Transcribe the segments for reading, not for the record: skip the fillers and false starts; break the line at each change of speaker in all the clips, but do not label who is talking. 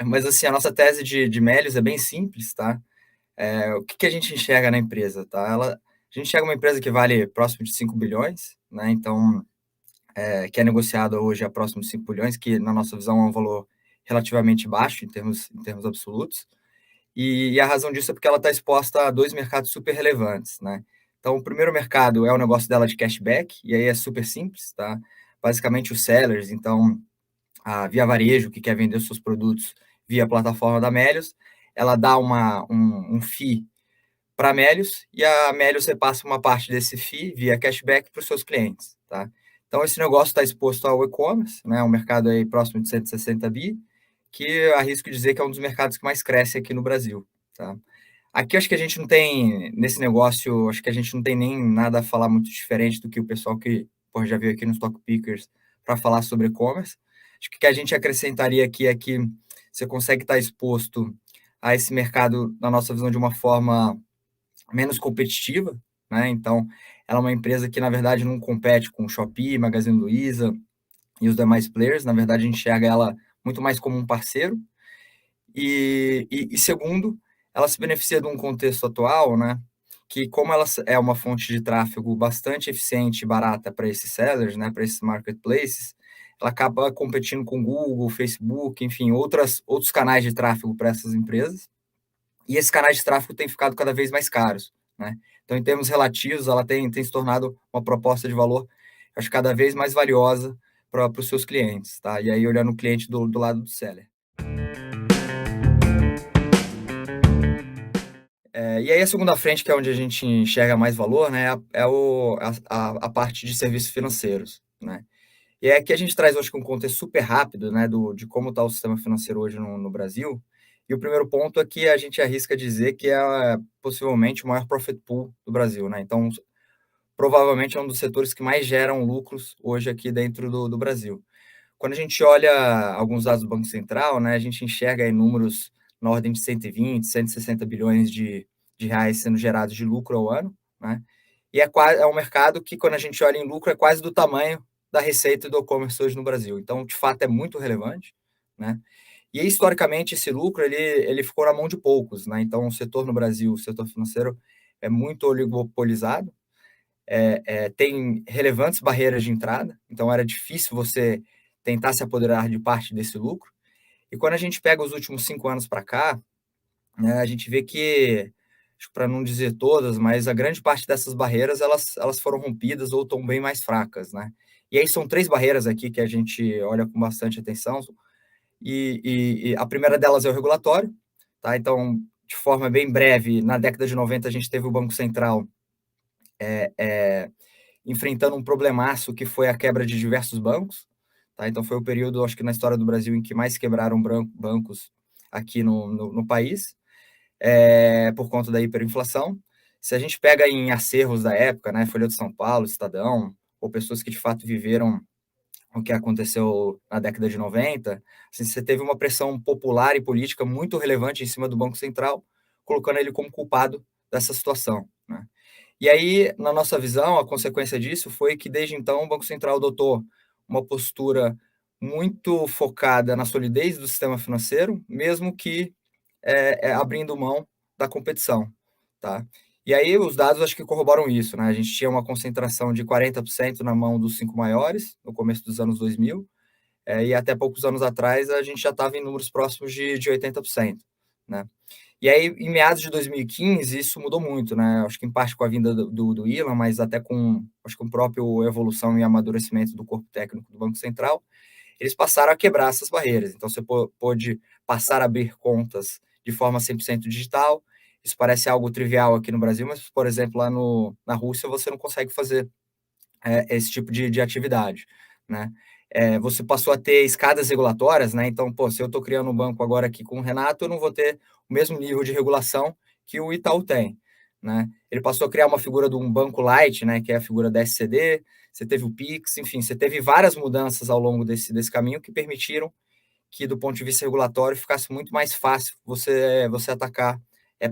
Mas assim, a nossa tese de Melius é bem simples, tá? O que a gente enxerga na empresa, tá? A gente enxerga uma empresa que vale próximo de 5 bilhões, né? Então, que é negociada hoje a próximo de 5 bilhões, que na nossa visão é um valor relativamente baixo em termos absolutos. E a razão disso é porque ela está exposta a dois mercados super relevantes, né? Então, o primeiro mercado é o negócio dela de cashback, e aí é super simples, tá? Basicamente, os sellers, então, a Via Varejo, que quer vender os seus produtos via plataforma da Melius, ela dá um fee para a Melius e a Melius repassa uma parte desse fee via cashback para os seus clientes, tá? Então, esse negócio está exposto ao e-commerce, né? Um mercado aí próximo de 160 bi, que arrisco dizer que é um dos mercados que mais cresce aqui no Brasil, tá? Aqui acho que a gente não tem, nesse negócio, acho que a gente não tem nem nada a falar muito diferente do que o pessoal que já veio aqui nos Stock Pickers para falar sobre e-commerce. Acho que o que a gente acrescentaria aqui é que você consegue estar exposto a esse mercado, na nossa visão, de uma forma menos competitiva, né? Então, ela é uma empresa que, na verdade, não compete com Shopee, Magazine Luiza e os demais players. Na verdade, a gente enxerga ela muito mais como um parceiro. E segundo, ela se beneficia de um contexto atual, né? Que como ela é uma fonte de tráfego bastante eficiente e barata para esses sellers, né? Para esses marketplaces, ela acaba competindo com Google, Facebook, enfim, outros canais de tráfego para essas empresas. E esses canais de tráfego têm ficado cada vez mais caros, né? Então, em termos relativos, ela tem se tornado uma proposta de valor, acho, cada vez mais valiosa para os seus clientes, tá? E aí, olhando o cliente do lado do seller. E aí, a segunda frente, que é onde a gente enxerga mais valor, né, a parte de serviços financeiros, né? E é que a gente traz, acho que, um contexto super rápido, né, de como está o sistema financeiro hoje no Brasil. E o primeiro ponto é que a gente arrisca dizer que é possivelmente o maior profit pool do Brasil, né? Então, provavelmente é um dos setores que mais geram lucros hoje aqui dentro do Brasil. Quando a gente olha alguns dados do Banco Central, né, a gente enxerga aí números na ordem de 120, 160 bilhões de reais sendo gerados de lucro ao ano, né? E é um mercado que, quando a gente olha em lucro, é quase do tamanho da receita do e-commerce hoje no Brasil. Então, de fato, é muito relevante, né? E, historicamente, esse lucro ele ficou na mão de poucos, né? Então, o setor no Brasil, o setor financeiro, é muito oligopolizado, tem relevantes barreiras de entrada, então era difícil você tentar se apoderar de parte desse lucro. E quando a gente pega os últimos 5 anos para cá, né, a gente vê que, para não dizer todas, mas a grande parte dessas barreiras elas foram rompidas ou estão bem mais fracas, né? E aí são três barreiras aqui que a gente olha com bastante atenção. E a primeira delas é o regulatório, tá? Então, de forma bem breve, na década de 90 a gente teve o Banco Central enfrentando um problemaço que foi a quebra de diversos bancos, tá? Então foi o período, acho que na história do Brasil, em que mais quebraram bancos aqui no país, por conta da hiperinflação. Se a gente pega em acervos da época, né, Folha de São Paulo, Estadão, ou pessoas que de fato viveram o que aconteceu na década de 90, assim, você teve uma pressão popular e política muito relevante em cima do Banco Central, colocando ele como culpado dessa situação, né? E aí, na nossa visão, a consequência disso foi que, desde então, o Banco Central adotou uma postura muito focada na solidez do sistema financeiro, mesmo que abrindo mão da competição, tá? E aí os dados acho que corroboram isso, né? A gente tinha uma concentração de 40% na mão dos cinco maiores no começo dos anos 2000, e até poucos anos atrás a gente já estava em números próximos de 80%, né? E aí, em meados de 2015, isso mudou muito, né? Acho que em parte com a vinda do Elon, mas até com, acho que, a própria evolução e amadurecimento do corpo técnico do Banco Central, eles passaram a quebrar essas barreiras. Então, você pôde passar a abrir contas de forma 100% digital. Isso parece algo trivial aqui no Brasil, mas, por exemplo, lá na Rússia, você não consegue fazer esse tipo de atividade, né? Você passou a ter escadas regulatórias, né? Então, se eu estou criando um banco agora aqui com o Renato, eu não vou ter o mesmo nível de regulação que o Itaú tem, né? Ele passou a criar uma figura de um banco light, né? Que é a figura da SCD, você teve o Pix, enfim, você teve várias mudanças ao longo desse caminho que permitiram que, do ponto de vista regulatório, ficasse muito mais fácil você atacar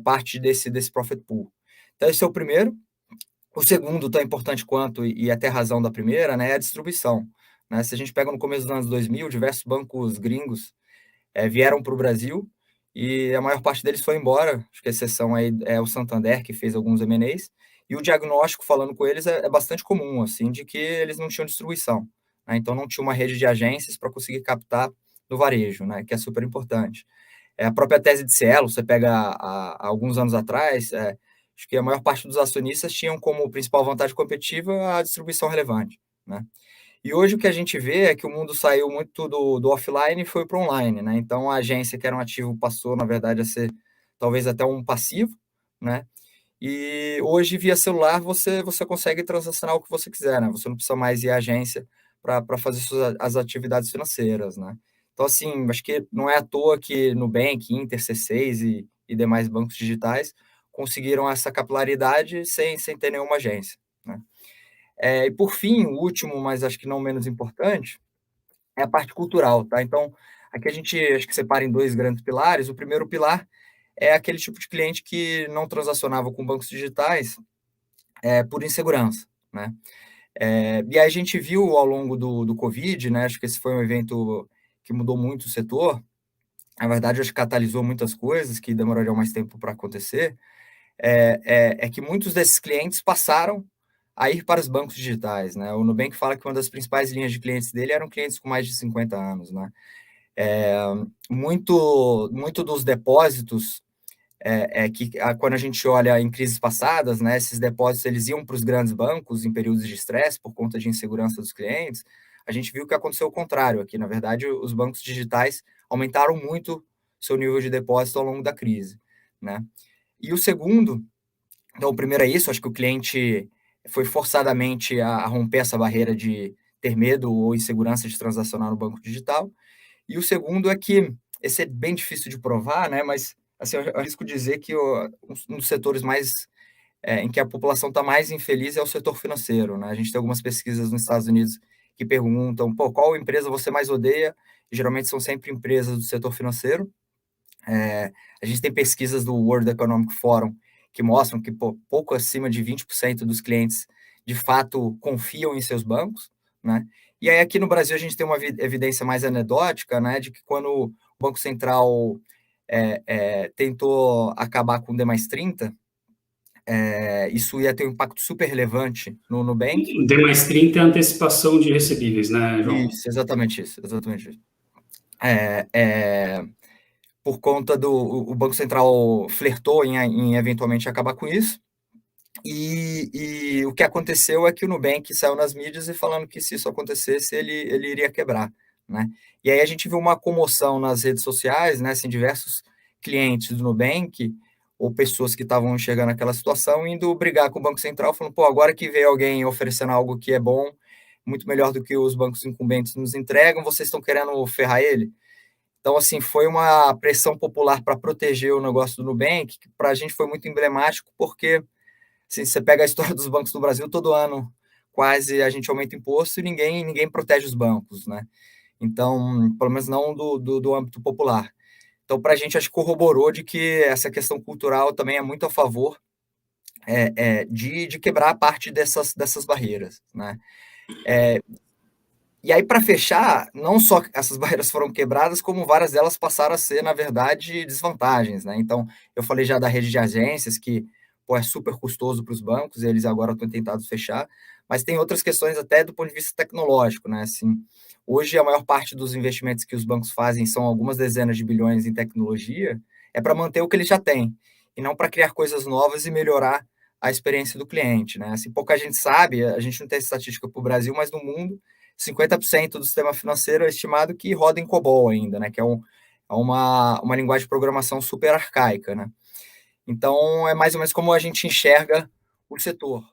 parte desse profit pool. Então, esse é o primeiro. O segundo, tão importante quanto, e até razão da primeira, né, é a distribuição, né? Se a gente pega no começo dos anos 2000, diversos bancos gringos vieram para o Brasil e a maior parte deles foi embora. Acho que a exceção aí é o Santander, que fez alguns M&As, e o diagnóstico, falando com eles, é bastante comum, assim, de que eles não tinham distribuição, né? Então não tinha uma rede de agências para conseguir captar no varejo, né? Que é super importante. A própria tese de Cielo, você pega há alguns anos atrás, acho que a maior parte dos acionistas tinham como principal vantagem competitiva a distribuição relevante, né? E hoje o que a gente vê é que o mundo saiu muito do offline e foi para o online, né? Então a agência, que era um ativo, passou, na verdade, a ser talvez até um passivo, né? E hoje, via celular, você consegue transacionar o que você quiser, né? Você não precisa mais ir à agência para fazer as atividades financeiras, né? Então, assim, acho que não é à toa que Nubank, Inter, C6 e demais bancos digitais conseguiram essa capilaridade sem ter nenhuma agência, né? E por fim, o último, mas acho que não menos importante, é a parte cultural, tá? Então, aqui a gente acho que separa em dois grandes pilares. O primeiro pilar é aquele tipo de cliente que não transacionava com bancos digitais por insegurança, né? E aí a gente viu ao longo do Covid, né? Acho que esse foi um evento que mudou muito o setor. Na verdade, acho que catalisou muitas coisas que demorariam mais tempo para acontecer. É que muitos desses clientes passaram a ir para os bancos digitais, né? O Nubank fala que uma das principais linhas de clientes dele eram clientes com mais de 50 anos, né? Muito dos depósitos que quando a gente olha em crises passadas, né, esses depósitos eles iam para os grandes bancos em períodos de estresse por conta de insegurança dos clientes. A gente viu que aconteceu o contrário aqui. Na verdade, os bancos digitais aumentaram muito seu nível de depósito ao longo da crise, né? E o segundo, então o primeiro é isso, acho que o cliente foi forçadamente a romper essa barreira de ter medo ou insegurança de transacionar no banco digital. E o segundo é que esse é bem difícil de provar, né? Mas assim, eu arrisco dizer que um dos setores mais em que a população está mais infeliz é o setor financeiro, né? A gente tem algumas pesquisas nos Estados Unidos que perguntam, pô, qual empresa você mais odeia? E, geralmente são sempre empresas do setor financeiro. A gente tem pesquisas do World Economic Forum que mostram que pouco acima de 20% dos clientes de fato confiam em seus bancos, né? E aí aqui no Brasil a gente tem uma evidência mais anedótica, né, de que quando o Banco Central tentou acabar com o D+30, isso ia ter um impacto super relevante no Nubank.
D+30 é antecipação de recebíveis, né, João?
Isso, exatamente isso, exatamente isso. É, é, por conta o Banco Central flertou em eventualmente acabar com isso. E o que aconteceu é que o Nubank saiu nas mídias e falando que se isso acontecesse, ele iria quebrar, né? E aí a gente viu uma comoção nas redes sociais, né? Assim, diversos clientes do Nubank ou pessoas que estavam enxergando aquela situação indo brigar com o Banco Central, falando, pô, agora que veio alguém oferecendo algo que é bom, muito melhor do que os bancos incumbentes nos entregam, vocês estão querendo ferrar ele? Então, assim, foi uma pressão popular para proteger o negócio do Nubank, que para a gente foi muito emblemático, porque assim, você pega a história dos bancos do Brasil, todo ano quase a gente aumenta imposto e ninguém protege os bancos, né? Então, pelo menos não do âmbito popular. Então, para a gente, acho que corroborou de que essa questão cultural também é muito a favor de quebrar parte dessas barreiras, né? E aí, para fechar, não só essas barreiras foram quebradas, como várias delas passaram a ser, na verdade, desvantagens, né? Então, eu falei já da rede de agências, que pô, é super custoso para os bancos, e eles agora estão tentando fechar, mas tem outras questões até do ponto de vista tecnológico, né? Assim, hoje, a maior parte dos investimentos que os bancos fazem são algumas dezenas de bilhões em tecnologia, é para manter o que eles já têm, e não para criar coisas novas e melhorar a experiência do cliente, né? Assim, pouca gente sabe, a gente não tem estatística para o Brasil, mas no mundo 50% do sistema financeiro é estimado que roda em COBOL ainda, né? Que é uma linguagem de programação super arcaica, né? Então, é mais ou menos como a gente enxerga o setor.